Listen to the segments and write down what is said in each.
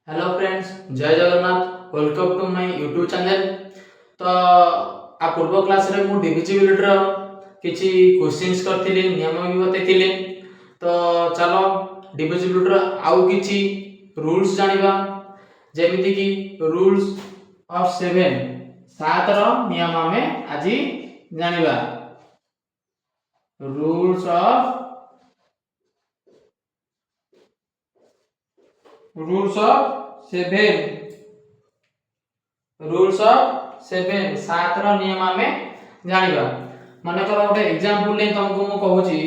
Hello friends, जय Jagannath. Welcome to my YouTube channel. तो आ पूर्व क्लास रे मु डिविजिबिलिटी रो किछि क्वेश्चंस करथिले, नियम भी बतैथिले। तो चलो डिविजिबिलिटी रो आउ किछि रूल्स जानिबा, जेमिति कि रूल्स ऑफ 7 सात रो नियम हमें आज जानिबा। रूल्स ऑफ 7 सात रो नियम हमें जानिबा। माने कर गोटे एग्जांपल ले तुमको मु कहूची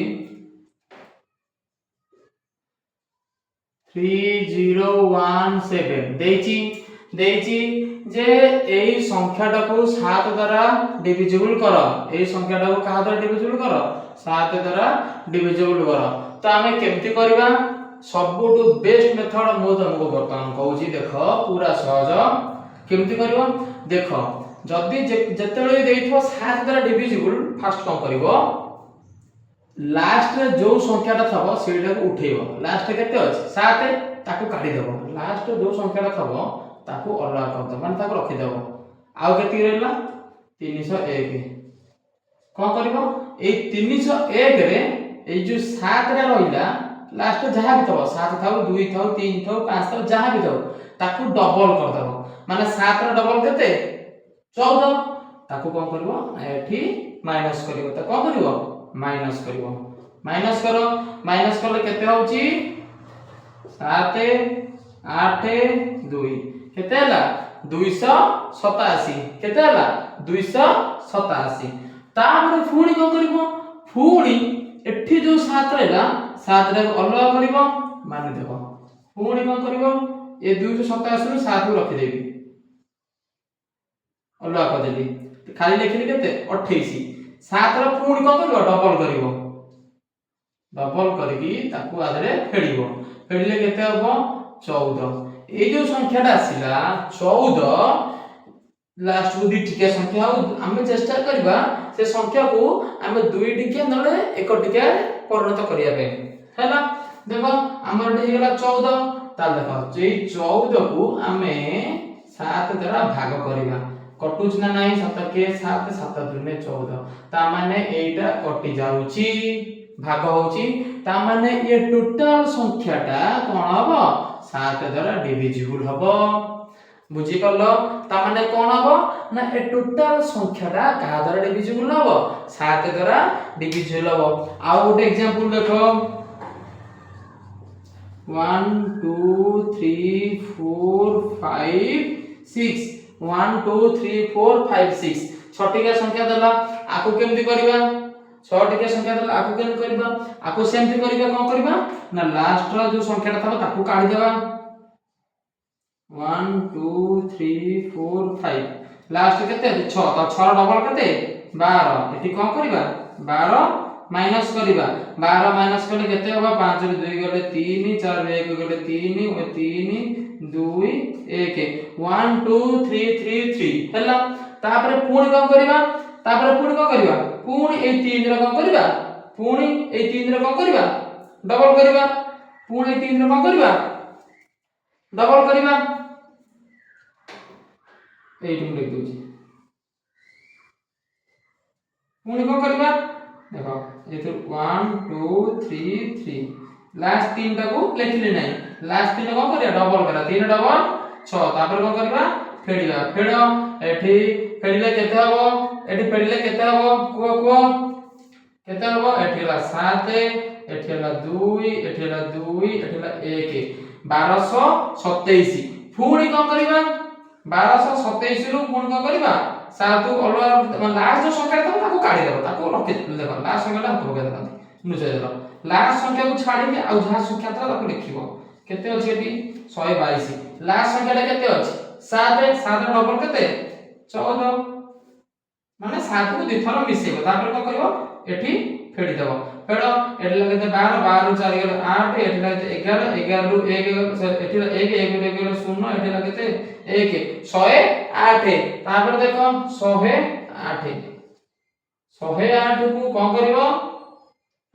3017 देइची जे एई संख्याटा को 7 द्वारा डिविजिबल करो। एई संख्याटा को कहा द्वारा डिविजिबल करो? 7 द्वारा डिविजिबल करो। तो हमें केमति करबा? सबुटु बेस्ट मेथड मु तुमको बर्तमान कहूची। देखो पूरा सहज केमति करबो। देखो जदी जेतेले देइथो 7 द्वारा डिविजिबल, फर्स्ट कोन करबो? लास्ट रे जो संख्याटा थबो सेटा को उठेइबो। लास्ट रे केते अछि? 7, ताकू काढी देबो। लास्ट जो संख्याटा थबो ताकू अलग कर दो, माने ताकू रखि देबो। आउ केति रहला? 301। कोन करबो? ए 301 रे ए जो 7 रे रहिला, लास्ट जहा भी थबो 7 थाउ 2 थाउ 3 थाउ 5 थाउ जहा भी थाउ, ताकू डबल कर देबो। माने 7 रे डबल केते? 14। ताकू कोन करबो? एठी माइनस करबो। त कोन करबो? माइनस करबो। माइनस करो। माइनस करले केते होउची? 7 8 2 केते हला? 287। केते हला? 287। तापर फुणी कोन करबो? फुणी एठी जो 7 रहला, 7 रे अलग करबो, मानि देबो। फुणी कोन करबो? ए 287 रु 7 को रखि देबी, अलग कर देबी। खाली लिखिली केते? 28। 7 रो फुणी कोन करबो? डबल करबो। डबल करबी ताकू आदरे फेडिबो। फेडिले केते हबो? 14। ए जो संख्याटा आसिला 14, लास्ट को 2 टिकिया संख्या हो, आमे चेष्टा करबा से संख्या को आमे 2 टिकिया नले 1 टिकिया परिणत करिया पे। हैला देखो हमर हे गेला 14। ताल देखो जे 14 को आमे 7 द्वारा भाग करबा। कटुच ना नाही? 7 के 7 7 दुने 14। ता माने एटा कटि जाउची, भाग होउची। ता माने ये टोटल संख्याटा कोन हबो? 7 द्वारा डिविजिबल हबो। बुझी करलो? ता माने कोन हबो ना ए टोटल संख्याटा का द्वारा डिविजिबल हबो? 7 द्वारा डिविजिबल हबो। आ गोटे एग्जांपल देखो 1 2 3 4 5 6 1 2 3 4 5 6 छटिका संख्या देला। आकु केमति करबा? 6 टिका संख्या देला, आकु केमति करबा? आकु सेमति करबा। कोन करबा ना लास्ट रो जो संख्याटा थबो ताकू काढी देबा। 1 2 3 4 5 लास्ट केते? 6। तो 6 डबल केते? 12। एठी कोन करबा? 12 माइनस करबा। 12 माइनस करले केते होबा? 5 रे 2 गले 3 4 रे 1 गले 3 ओ 3 2 1 1 2 3 3 3 हैला। तापरे पुणी कोन करबा? तापरे पुणी कोन करबा? पुणी ए 3 रे कोन करबा? पुणी ए 3 रे कोन करबा? डबल करबा। पुणी 3 रे कोन करबा? डबल करबा। एठी मु लिख दोची। पुणी कोन करबा? देखो एथु 1 2 3 3 लास्ट 3 टा को लिखले नाही। लास्ट 3 कोन करिया? डबल करा। 3 डबल 6। तापर कोन करबा? फेडिबा। फेडो। एठी फेडिले केते हबो? एठी फेडिले केते हबो? को केते हबो? एठी ला 7, एठी ला 2, एठी ला 2, एठी ला 1 1227। फुणी कोन करबा? 1227 रु फुणी कोन करबा? 7 को अलग लास्ट जो संख्या था ताको काढी देबो। ताको रखि देखो लास्ट संख्याटा हाथ पके देखो नुचे देलो। लास्ट संख्या को छाडी के आ जहा संख्या था ताको लिखिबो। केते अछि एटी? 122। लास्ट संख्याटा केते अछि? 7। 7 रो डबल केते? 14। माने 7 को दुई थर मिसेबो। तापर को करबो? एठी फेडी देबो। फेडो। एठी लगते 12 12 रु 4 गेले 8, एठी लगते 11 11 रु 1 एठी 1 1 रे गेले 0, एठी लगते 1 108। तापर देखो 108 108 को कोन करबो?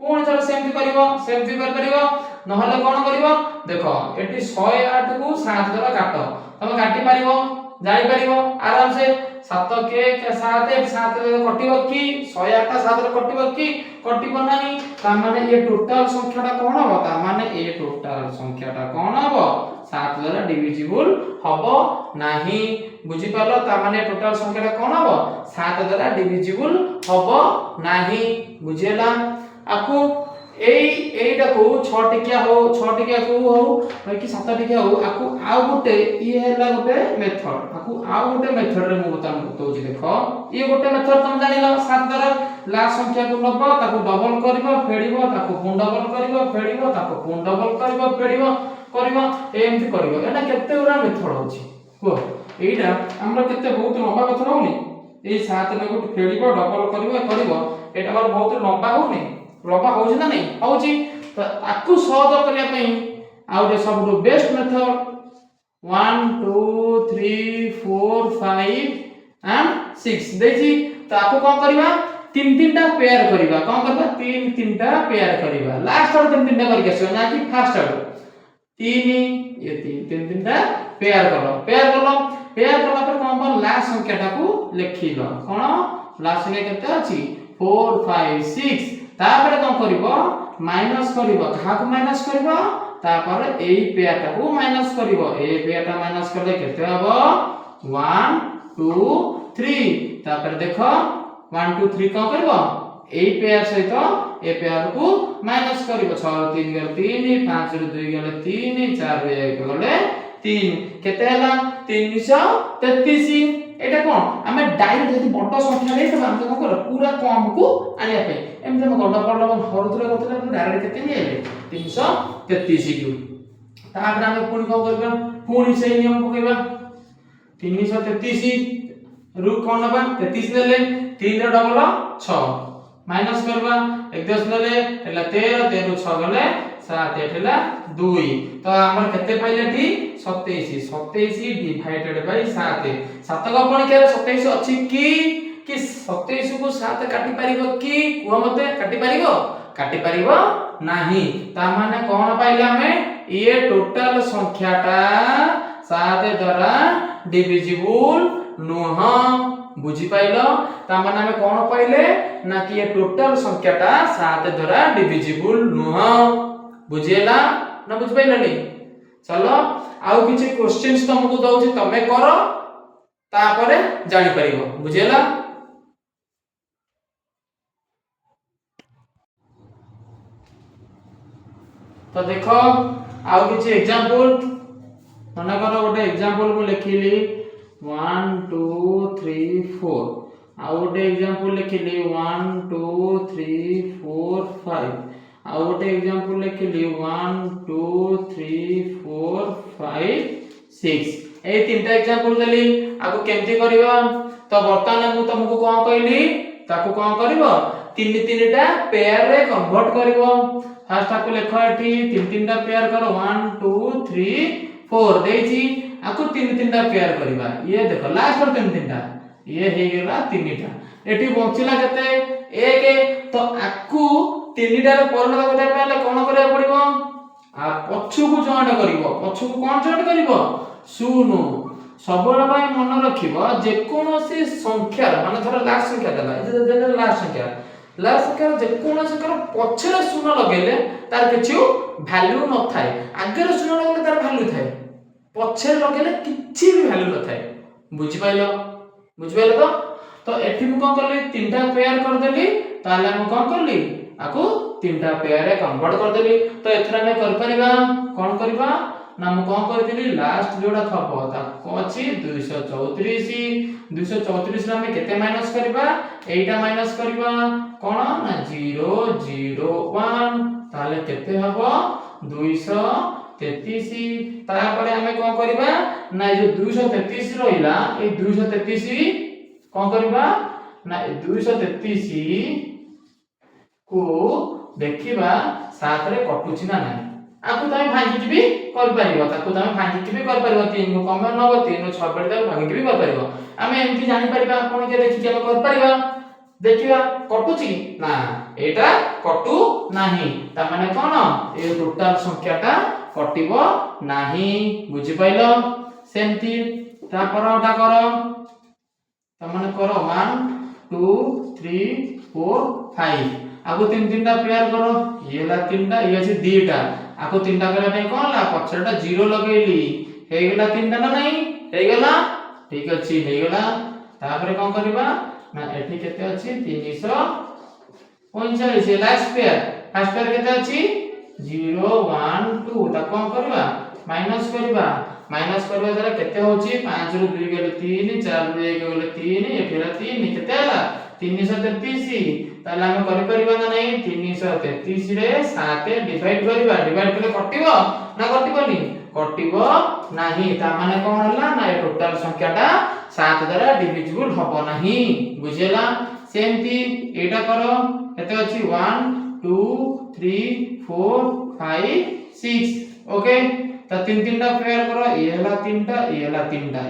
पुणी थोड़ा सेमती करिवो सेमती कर परिवो नहले कोन करिवो देखो एटी 108 को 7 द्वारा काटो तमे काटी परिवो जानि परिवो आराम से 7 के 7 7 कटिवो की 108 टा 7 रे कटिवो की कटिवो नाही ता माने ये टोटल संख्याटा कोन हबो ता माने ये टोटल संख्याटा कोन हबो 7 द्वारा डिविजिबल हबो नाही बुझी पालो ता माने टोटल संख्याटा कोन हबो 7 द्वारा डिविजिबल हबो नाही बुझेला आपको एईटा को 6 टिकिया हो 6 टिकिया को हो कि 7 टिकिया हो आपको आ गोटे ये हैला गोटे मेथड आपको आ गोटे मेथड रे मु बताउछि देखो ये गोटे मेथड तुम जानिलो 7 द्वारा लास्ट संख्या को नबो ताको डबल करबो फेडिबो ताको पुन डबल करबो फेडिबो ताको पुन डबल करबो फेडिबो करबो एमति करबो एटा केते उरा मेथड होछि को एईटा हमरा केते बहुत लंबा मेथड होनी ए 7 ने को फेडिबो डबल करबो करबो एटा हमर बहुत लंबा होनी लंबा होछि ना नहीं होछि तो आकु सहज करिया पई आउटे सबटु बेस्ट मेथड 1 2 3 4 5 एंड 6 देखि तो आकु कोन करबा तीन तीनटा पेयर करबा कोन करबा तीन तीनटा पेयर करबा लास्ट और तीन तीनटा करके सो ना कि फर्स्ट और तीन ये तीन तीनटा पेयर करलो पेयर करला पर कोन पर लास्ट संख्याटा को लिखिलो कोन लास्ट संख्या केते अछि 4 5 6 तापर कोन करबो माइनस करबो कहा को माइनस करबो तापर एई पेयरटा को माइनस करबो ए पेयरटा माइनस करले केते हबो 1 2 3 तापर देखो 1 2 3 कोन करबो एई पेयर सहित ए पेयर को माइनस करबो 6 3 गले 3 5 रे 2 गले 3 4 रे 1 गले 3 केते हला 333 एटा कोन हमें डायरेक्ट जति बड़ संख्या ले त हम कोन कर पूरा कम को आनिया पे एम हम गड्डा पडला हरथुले करथले डायरेक्ट केते नि आले 333 को तापर हम पुनी कोन करबा पुनी से नियम पकेबा 333 रु कोन नबा 33 लेले 3 रे डबल 6 माइनस करबा 1 10 लेले एला 13 13 6 गले 7 एठला 2 तो हमर केते पाइले ठी 27 27 डिवाइडेड बाय 7 7 को कोन के 27 अछि कि 27 को 7 काटी परिबो कि कुह मते काटी परिबो नाही ता माने कोन पाइले हमें ये टोटल संख्याटा 7 द्वारा डिविजिबल नुह बुझी पाइलो ता माने हमें कोन पाइले ना कि ये टोटल संख्याटा 7 द्वारा डिविजिबल नुह बुझेला ना बुझ पाइलो नहीं चलो आउ किछि क्वेश्चंस तुमको दउछि तमे करो तापरे जानि परिबो बुझेला तो देखो आउ किछि एग्जांपल मने करो गोटे एग्जांपल को लिखिली 1 2 3 4 आउ गोटे एग्जांपल लिखिली 1 2 3 4 5 आउ गोटे एग्जांपल लिखिली 1 2 3 4 5 6 ए तीनटा एग्जांपल देली आको केमती करबा तो वर्तमान मु तुमको कोन कहली ताको कोन करबो तीन तीनटा पेयर रे कन्वर्ट करबो फर्स्ट आको लेखो एठी तीन तीनटा पेयर करो 1 2 3 4 देजी आको तीन तीनटा पेयर करबा ये देखो लास्ट और तीन तीनटा ये हे गेला तीनटा एठी बंचिला केते एक तो आको तीनटा रे परिणत करबा पहले कोन करबा पड़िबो आ पछु को जॉइंट करिवो पछु को कोन जॉइंट करिवो शून्य सबल भाई मन रखिबो जे कोनोसी संख्या माने धर लास्ट संख्या देला जे लास्ट संख्या जे कोनोसी कर पछरे शून्य लगेले तार किछु वैल्यू न थाए आगे रे शून्य लगेले तार वैल्यू थाए पछरे लगेले किछि भी वैल्यू न थाए बुझि पाइलो तो एठी मु कोन करली तीनटा पेयर कर देली ताले मु कोन करली आको तीनटा पेयर रे कन्वर्ट कर देली तो एथरा में कर परिबा कोन करबा ना मु कोन करदिली लास्ट जोडा थपो ता को अछि 234 रे हम केते माइनस करबा एटा माइनस करबा कोन ना 0 0 1 ताले केते हबो 233 तापरे हमें कोन करबा ना जो 233 रहिला ए 233 कोन करबा ना 233 को देखिबा साथ रे कटुची ना नाही आपको तमे भांगी के भी कर परिबो ताको तमे भांगी के भी कर परिबो 3 को कम न हो 3 6 पर तक भांगी के भी कर परिबो हमें एमती जानि परिबा कोन के देखि के कर परिबा देखिबा कटुची ना एटा कटु नाही ता माने कोन ए टोटल संख्याटा कटिबो नाही बुझि पाइलो सेमती ता परटा करो ता माने करो 1 2 3 4 5 आगो तीन तीनटा पेयर करो ये ला तीनटा ये अछि दीटा आको तीनटा करे नै कोन ला पछरटा 0 लगेली हे गेला तीनटा ना नहीं हे गेला ठीक अछि हे गेला तापरे कोन करबा ना एठी केते अछि 345 लास्ट पेयर फर्स्ट पेयर केते अछि 0 1 2 ता कोन करबा माइनस करबा द्वारा केते होछि 5 रु 2 गेले 3 4 रु 1 गेले 3 एठेला 3 केते हला 333 ताला हम करि परिबा ना नहीं 333 रे 7 डिवाइड करबा डिवाइड कले कटिबो ना कटिबोनी कटिबो नाही ता माने कोन हला ना ए टोटल संख्याटा 7 द्वारा डिविजिबल हबो नाही बुझेला सेमती एटा करो केते अछि 1 2 3 4 5 6 ओके ता तीन तीनटा पेयर करो ये हला तीनटा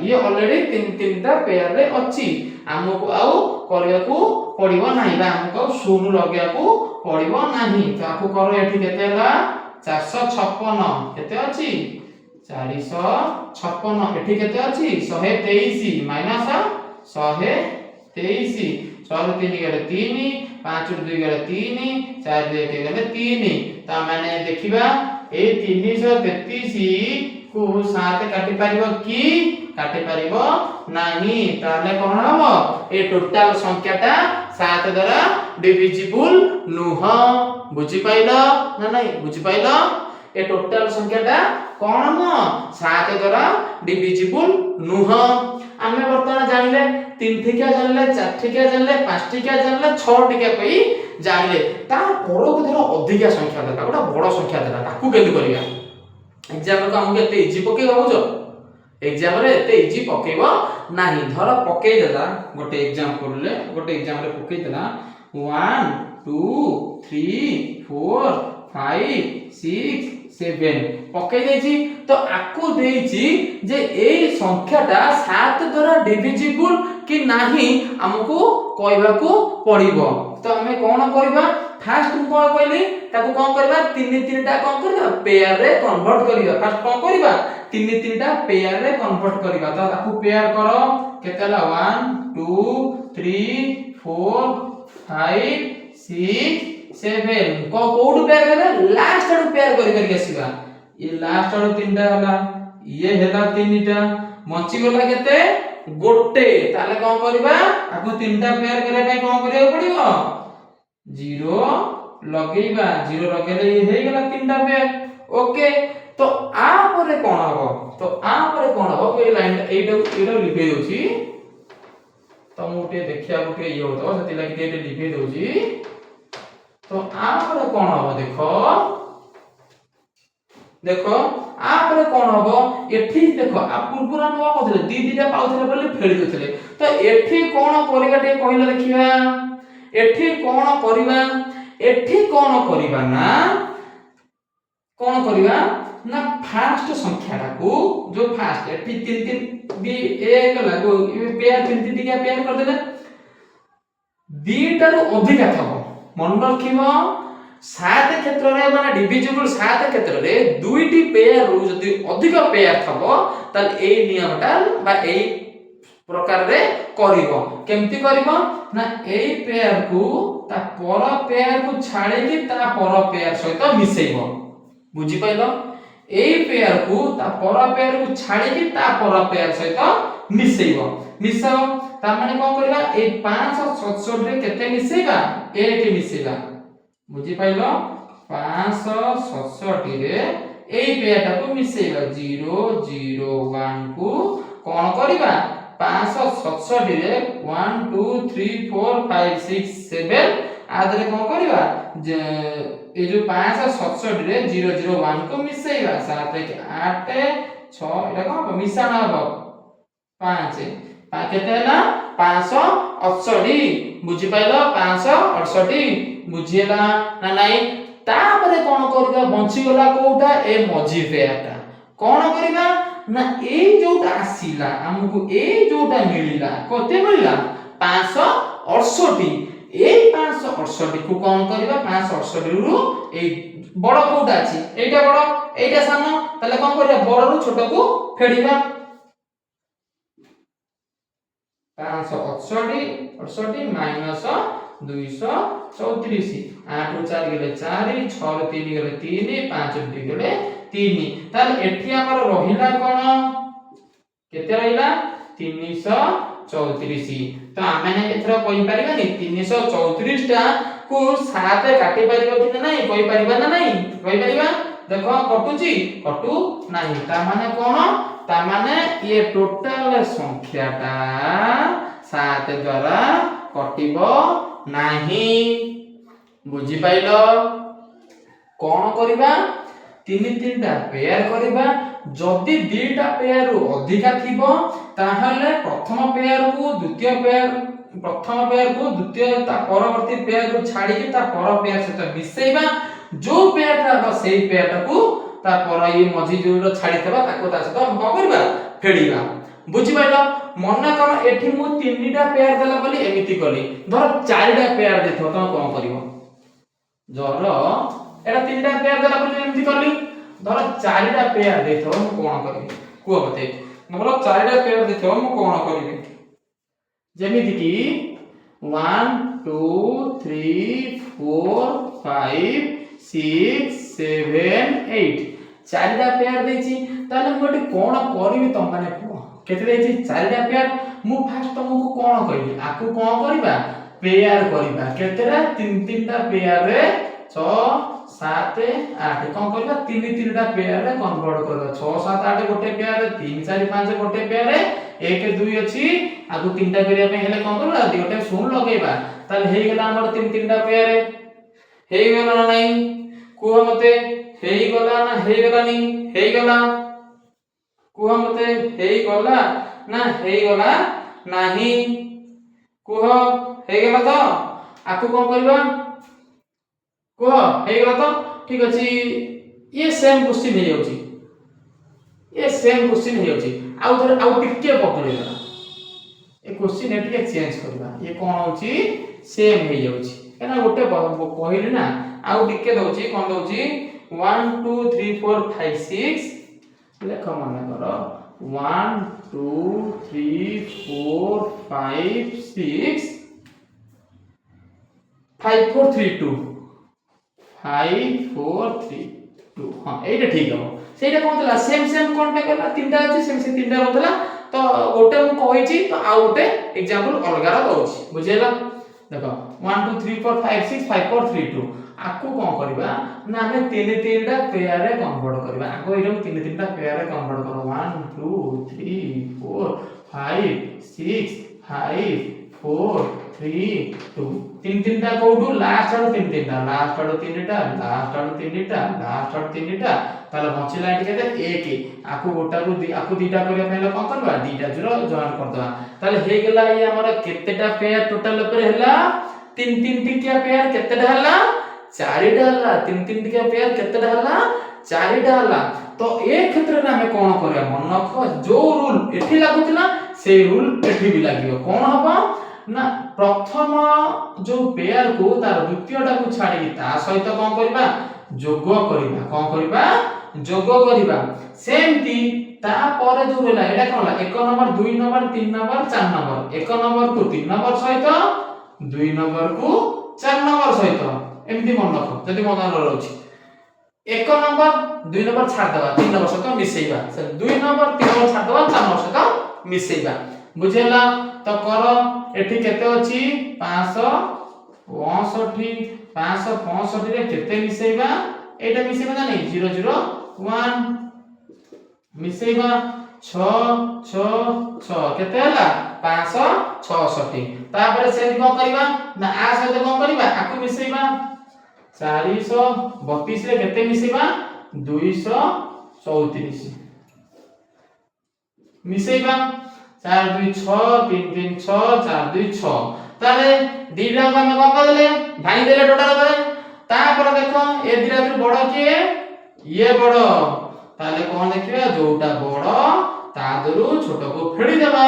ये ऑलरेडी तीन तीनटा पेयर रे अछि हमको आउ करिया को पड़िबो नाही बा हमको शून्य लगेया को पड़िबो नाही ताकू करो एठी केते हला 456 केते अछि 456 एठी केते अछि 123 माइनस 123 6 3 गेले 3 5 2 गेले 3 4 2 गेले 3 ता माने देखिबा ए 333 को 7 काटि परिबो की काटि परिबो नाही ताले कोन हबो ए टोटल संख्याटा 7 द्वारा डिविजिबल नुह बुझि पाइलो ना नहीं बुझि पाइलो ए टोटल संख्याटा कोन न 7 द्वारा डिविजिबल नुह आमे वर्तमान जानिले 3 ठिका जानिले 4 ठिका जानिले 5 ठिका जानिले 6 ठिका पई जानिले ता परको धर अधिका संख्या देला गोटा बड़ संख्या देला ताकू केंद करिया एग्जाम को हमके एते इजी पके होजो एग्जाम रे एते इजी पकेबो नाही धर पके देला गोटे एग्जांपल रे पके देला 1 2 3 4 5 6 7 पके देछि तो आकु देछि जे ए संख्याटा 7 द्वारा डिविजिबल कि नाही हमको कहबा को पड़िबो तो हमें कोन करबा फास्ट कोन कहली ताको कोन करबा तीन तीनटा कोन करबा पेयर रे कन्वर्ट करबा फास्ट कोन करबा तीन तीनटा पेयर रे कन्वर्ट करबा तो ताको पेयर करो केतेला 1 2 3 4 5 6 7 को कोड पेयर करे लास्ट आडू पेयर करि आसीबा ये लास्ट आडू तीनटा हला ये हेला तीनटा मची गला केते गोटे ताले कोन करबा आको तीनटा पेयर करे पय कोन करिया पड़िबो 0 लगेबा 0 लगेले ये हे गेला तीनटा पेयर ओके तो आ परे कोन हबो ए लाइन एटा लिखै दोछि तो मोटे देखिया गोटे ये होतो सति लागि एटा लिखै दोछि तो आ परे कोन हबो देखो आ परे कोन हबो एठी देखो आ पूर्वरा न कहथले दी दीटा पाउथले बोले फेळि देथले तो एठी कोन करिगा ते कहिला देखिबा एठी कोन करिबा ना फास्ट संख्याटा को जो फास्ट एठी 3 3 बी एक लागो पेयर 3 3 टिका पेयर कर देले दीटा रो अधिका थबो मन रखिबो 7 क्षेत्र रे माने डिविजिबल 7 क्षेत्र रे दुईटी पेयर रो जदी अधिक पेयर थबो त ए नियमटा बा ए प्रकार रे करिवो केमती करिवो ना ए पेयर को ता पर पेयर को छाड़े कि ता पर पेयर सहित मिसेइबो बुझी पाइलो ए पेयर को ता पर पेयर को छाड़े कि ता पर पेयर सहित मिसेइबो ता माने कोन करबा ए 567 रे केते मिसेइबा 1 मिसेइबा बुझी पाइलो 567 रे ए पेयरटा को मिसेइबा 0 0 1 को कोन करबा 567 रे 1 2 3 4 5 6 7 आदरे कोन करबा ए जो 567 रे 0 0 1 को मिसेइबा 7 1 8 6 एटा कोन मिसाना हबो 5 केते ना 568 बुझी पाइलो 568 बुझिएला ना नाही तापरे कोन करबा बंची गला कोउटा ए मझी पेयरटा कोन करबा ना ए जोटा आसीला हमकु ए जोटा मिलिला कते मिलिला 568 এই 568 को कौन करबा 568 रु ए बड़ कोटा अछि एटा बड़ एटा सानो तले कोन करबा बड़ रु छोट को फेडिबा 568 माइनस 234 8 रु 4 गेले 4 6 रु 3 गेले 3 5 रु 2 गेले 3 ताले एठी हमर रहिला कोन केते रहिला 334 तो आमे ने एथरा कहि परिबा नि 334 टा को 7 काटि परिबा कि नहीं कहि परिबा ना नहीं कहि परिबा देखो कटुची कटु नहीं ता माने कोन ता माने ये टोटल संख्याटा 7 द्वारा कटिबो नहीं बुझी पाइलो कोन करिबा 3टा पेयर करिबा जदि 2टा पेयर रु अधिका थिबो ताहले प्रथम पेयर को द्वितीय पेयर प्रथम पेयर को द्वितीय ता परवर्ती पेयर को छाडी के ता पर पेयर सहित मिसेइबा जो पेयर ता सेही पेयर को ता पर ये मझी जो छाडी थबा ताको ता सहित हम करबा फेडीबा बुझी पाइलो मन कोन एठी मु 3टा पेयर देला बोली एमिति कली धर 4टा पेयर देथो त कोन करिवो जर एटा 3टा पेयर देला बोली एमिति कली धर 4टा पेयर देथो मु कोन करबी को बते नबर 4टा पेयर देथो मु कोन करबी जेमिति की 1 2 3 4 5 6 7 8 4टा पेयर देछि ताले मोटी कोन करबी त माने केते देछि 4टा पेयर मु फास्ट तुमको कोन कहबी आकु कोन करबा पेयर करबा केतेरा 3टा पेयर रे 6 7 8 कोन करबा 3टा पेयर रे कन्वर्ट करबा 6 7 8 गोटे पेयर रे 3 4 5 गोटे पेयर रे 1 2 अछि आकु 3टा करिया पे हेले कोन करबा गोटे शून लगेबा ताले हेई गेला हमर 3टा पेयर हेई गेला ना नहीं कुह मते हेई गला ना हेई गला नी हेई गला कुह मते हेई गला ना हेई गला नाही कुह हेई गला तो आकु कोन करबा कुह हेई गला तो ठीक अछि ये सेम क्वेश्चन हे जाउची ये सेम क्वेश्चन हे जाउची आउ थोड़े आउ टिके पकड़ेला ए क्वेश्चन ए टिके चेंज करबा ये कोन होची सेम हे जाउची केना गोटे कहली ना आउ टिके दउची कोन दउची 1 2 3 4 5 6 लेख मन करो 1 2 3 4 5 6 5 4 3 2 5 4 3 2 हां एटा ठीक हो सेटा कोन तला सेम सेम कोन पे करला तीनटा अछि सेम से तीनटा रहतला तो गोटे हम कहि छी तो आ गोटे एग्जांपल अलगा दउची बुझेला देखो 1 2 3 4 5 6 5 4 3 2 आकु कोन करबा ना हमें तीनटा पेयर रे कन्वर्ट करबा आको एरम तीनटा पेयर रे कन्वर्ट करो 1 2 3 4 5 6 5 4 3 2 तीनटा कोडू लास्ट आरो तीनटा लास्ट आरो तीनटा लास्ट आरो तीनटा लास्ट आरो तीनटा ताले बचिला एटी केते 1 आकु गोटा को आकु दीटा करिया पहले कोन करबा दीटा जीरो जॉइन कर दबा ताले हे गेला ये हमर केतेटा पेयर टोटल ऊपर हैला 3 टिकिया पेयर केतेटा हैला 4टा हला 3 टिकिया पेयर केतेटा हला 4टा हला तो ए क्षेत्र रे हमें कोन करया मन रखो जो रूल एठी लागुतला से रूल एठी भी लागियो कोन हबा ना प्रथम जो पेयर को तार द्वितीयटा को छाडी ता सहित कोन करबा जोग करबा कोन करबा जोग करबा सेमती ता पर जो रहला एटा कोनला 1 number 2 number 3 number 4 number 1 number को 3 नंबर सहित 2 नंबर को 4 नंबर सहित एमती मन रखो जदी मन रहउची 1 नंबर 2 नंबर छाड़ दबा 3 नंबर सहित मिसेइबा 2 नंबर 3 नंबर छाड़ दबा 4 नंबर सहित मिसेइबा बुझेला तो कर एठी केते अछि 565 565 रे केते मिसेइबा एटा मिसेइबा ना नहीं 0 0 1 मिसेइबा 6 6 6 केते हला 566 तापर से कोन करबा ना आ सहित कोन करबा आकु मिसेइबा 432 रे केते मिसेइबा 234 मिसेइबा 4 2 6 3 3 6 4 2 6 ताले दीटा को हम कोन करले भाई देले टोटल करे तापर देखो ए दीटा तो बड़ के ये बड़ ताले कोन देखिबा जोटा बड़ ता दरु छोट को फेडी देबा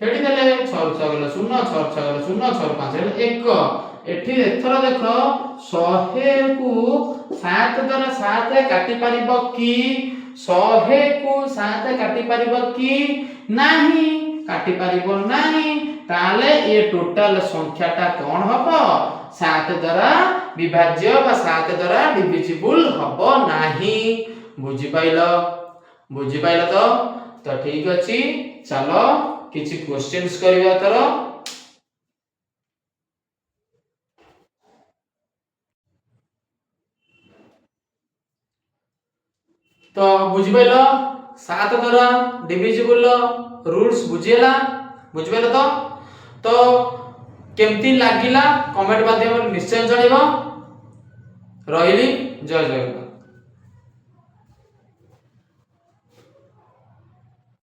हेठी देले 6 रु 6 गला 0 6 रु 6 गला 0 6 रु 5 गला 1 एठी एथर देख 100 को 7 द्वारा 7 काटी परिबो कि 100 को 7 काटी परिबो कि नाही काटी परिबो नाही ताले ये टोटल संख्याटा कोन हबो 7 द्वारा विभाज्य बा 7 द्वारा डिविजिबल हबो नाही बुझी पाइलो तो ठीक अछि चलो किछि क्वेश्चंस करिया तरो तो बुझी पाइलो 7 द्वारा डिविजिबल रूल्स बुझियला बुझी पाइलो तो केमती लागिला कमेंट माध्यम निश्चय जणिबो रहिली जय जय।